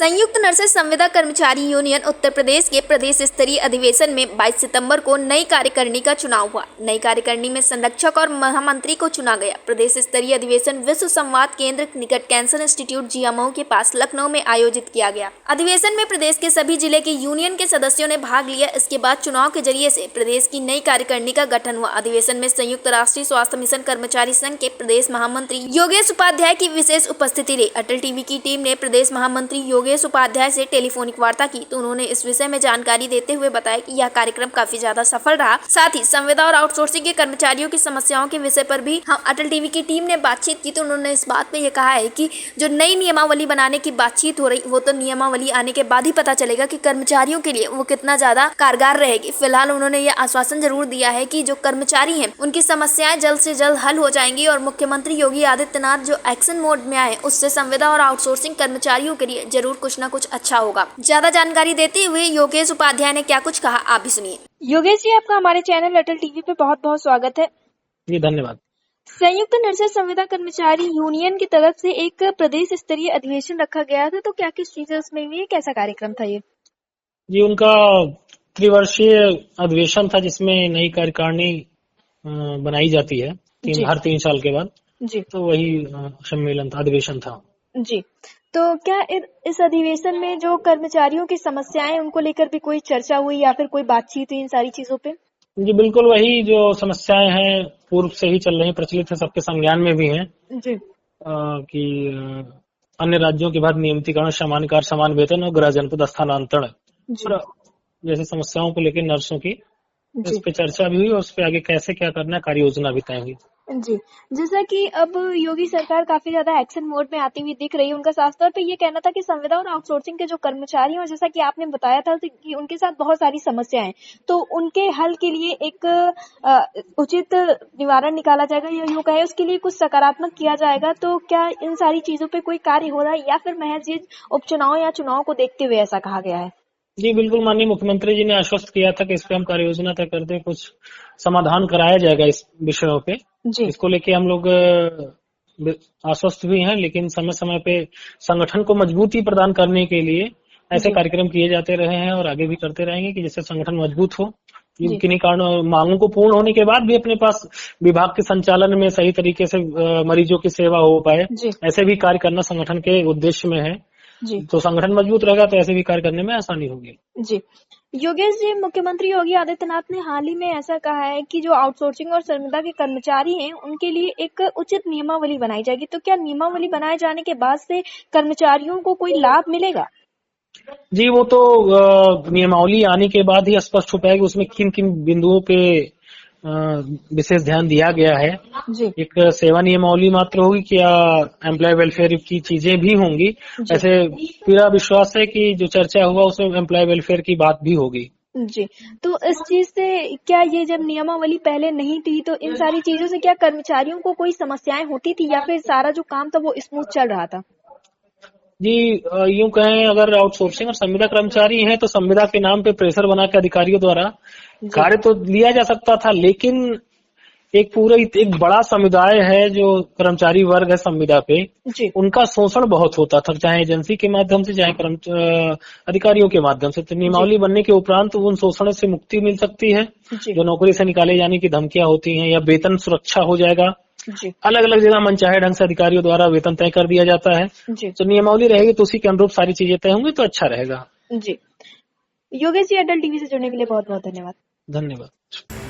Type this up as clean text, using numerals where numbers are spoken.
संयुक्त नर्सेज संविदा कर्मचारी यूनियन उत्तर प्रदेश के प्रदेश स्तरीय अधिवेशन में 22 सितंबर को नई कार्यकारिणी का चुनाव हुआ। नई कार्यकारिणी में संरक्षक और महामंत्री को चुना गया। प्रदेश स्तरीय अधिवेशन विश्व संवाद केंद्र निकट कैंसर इंस्टीट्यूट जीएमओ के पास लखनऊ में आयोजित किया गया। अधिवेशन में प्रदेश के सभी जिले के यूनियन के सदस्यों ने भाग लिया। इसके बाद चुनाव के जरिए से प्रदेश की नई कार्यकारिणी का गठन हुआ। अधिवेशन में संयुक्त राष्ट्रीय स्वास्थ्य मिशन कर्मचारी संघ के प्रदेश महामंत्री योगेश उपाध्याय की विशेष उपस्थिति रही। अटल टीवी की टीम ने प्रदेश महामंत्री योगेश उपाध्याय से टेलीफोनिक वार्ता की तो उन्होंने इस विषय में जानकारी देते हुए बताया कि यह कार्यक्रम काफी ज्यादा सफल रहा। साथ ही संविदा और आउटसोर्सिंग के कर्मचारियों की समस्याओं के विषय पर भी हम अटल टीवी की टीम ने बातचीत की तो उन्होंने इस बात पे ये कहा है कि जो नई नियमावली बनाने की बातचीत हो रही वो तो नियमावली आने के बाद ही पता चलेगा कि कर्मचारियों के लिए वो कितना ज्यादा कारगर रहेगी। फिलहाल उन्होंने ये आश्वासन जरूर दिया है कि जो कर्मचारी हैं उनकी समस्याएं जल्द से जल्द हल हो जाएंगी और मुख्यमंत्री योगी आदित्यनाथ जो एक्शन मोड में आए उससे संविदा और आउटसोर्सिंग कर्मचारियों के लिए जरूर कुछ न कुछ अच्छा होगा। ज्यादा जानकारी देते हुए योगेश उपाध्याय ने क्या कुछ कहा आप भी सुनिए। योगेश जी, आपका हमारे चैनल अटल टीवी पे बहुत बहुत स्वागत है। जी धन्यवाद। संयुक्त नर्सेज संविदा कर्मचारी यूनियन की तरफ से एक प्रदेश स्तरीय अधिवेशन रखा गया था, तो क्या किस चीजें उसमें हुई, कैसा कार्यक्रम था ये? जी उनका त्रिवर्षीय अधिवेशन था जिसमें नई कार्यकारिणी बनाई जाती है हर 3 साल के बाद जी। तो वही सम्मेलन था, अधिवेशन था जी। तो क्या इस अधिवेशन में जो कर्मचारियों की समस्याएं उनको लेकर भी कोई चर्चा हुई या फिर कोई बातचीत हुई इन सारी चीजों पे? जी बिल्कुल, वही जो समस्याएं हैं पूर्व से ही चल रही, प्रचलित है, सबके संज्ञान में भी हैं जी। कि अन्य राज्यों के बाद नियमितीकरण, समान कार्य समान वेतन और गृह जनपद स्थानांतरण जैसी समस्याओं को लेकर नर्सों की इस पे चर्चा भी हुई और उस पे आगे कैसे क्या करना है कार्य योजना भी तय हुई। जी, जैसा कि अब योगी सरकार काफी ज्यादा एक्शन मोड में आती हुई दिख रही है। उनका साफ तौर पे ये कहना था कि संविदा और आउटसोर्सिंग के जो कर्मचारी हैं, जैसा कि आपने बताया था कि उनके साथ बहुत सारी समस्याएं हैं, तो उनके हल के लिए एक उचित निवारण निकाला जाएगा या यूं कहे उसके लिए कुछ सकारात्मक किया जाएगा। तो क्या इन सारी चीजों पे कोई कार्य हो रहा है या फिर महज ये उपचुनाव या चुनाव को देखते हुए ऐसा कहा गया है? जी बिल्कुल, माननीय मुख्यमंत्री जी ने आश्वस्त किया था कि इस पे हम कार्य योजना तय करते, कुछ समाधान कराया जाएगा इस विषयों पे। इसको लेके हम लोग आश्वस्त भी हैं, लेकिन समय समय पे संगठन को मजबूती प्रदान करने के लिए ऐसे कार्यक्रम किए जाते रहे हैं और आगे भी करते रहेंगे कि जिससे संगठन मजबूत हो। किन्हीं कारणों मांगों को पूर्ण होने के बाद भी अपने पास विभाग के संचालन में सही तरीके से मरीजों की सेवा हो पाए, ऐसे भी कार्य करना संगठन के उद्देश्य में है। जी। तो संगठन मजबूत रहेगा तो ऐसे भी कार्य करने में आसानी होगी। जी योगेश जी, मुख्यमंत्री योगी आदित्यनाथ ने हाल ही में ऐसा कहा है कि जो आउटसोर्सिंग और संविदा के कर्मचारी हैं उनके लिए एक उचित नियमावली बनाई जाएगी। तो क्या नियमावली बनाए जाने के बाद से कर्मचारियों को कोई लाभ मिलेगा? जी वो तो नियमावली आने के बाद ही स्पष्ट हो पाएगी उसमें किन किन बिंदुओं पे विशेष ध्यान दिया गया है। जी। एक सेवा नियमावली मात्र होगी कि या एम्प्लॉय वेलफेयर की चीजें भी होंगी। ऐसे पूरा विश्वास है कि जो चर्चा हुआ उसमें एम्प्लॉय वेलफेयर की बात भी होगी। जी, तो इस चीज से क्या ये जब नियमावली पहले नहीं थी तो इन सारी चीजों से क्या कर्मचारियों को कोई समस्याएं होती थी या फिर सारा जो काम था वो स्मूथ चल रहा था? जी यूं कहें, अगर आउटसोर्सिंग और संविदा कर्मचारी हैं तो संविदा के नाम पे प्रेशर बना के अधिकारियों द्वारा कार्य तो लिया जा सकता था, लेकिन एक बड़ा समुदाय है जो कर्मचारी वर्ग है संविदा पे, उनका शोषण बहुत होता था, चाहे एजेंसी के माध्यम से चाहे अधिकारियों के माध्यम से। तो नियमावली बनने के उपरांत उन शोषण से मुक्ति मिल सकती है। जो नौकरी से निकाले जाने की धमकियां होती हैं या वेतन सुरक्षा हो जाएगा। अलग अलग जगह मनचाहे ढंग से अधिकारियों द्वारा वेतन तय कर दिया जाता है। तो नियमावली रहेगी तो उसी के अनुरूप सारी चीजें तय होंगी तो अच्छा रहेगा। जी योगेश जी, अटल टीवी से जुड़ने के लिए बहुत बहुत धन्यवाद। धन्यवाद।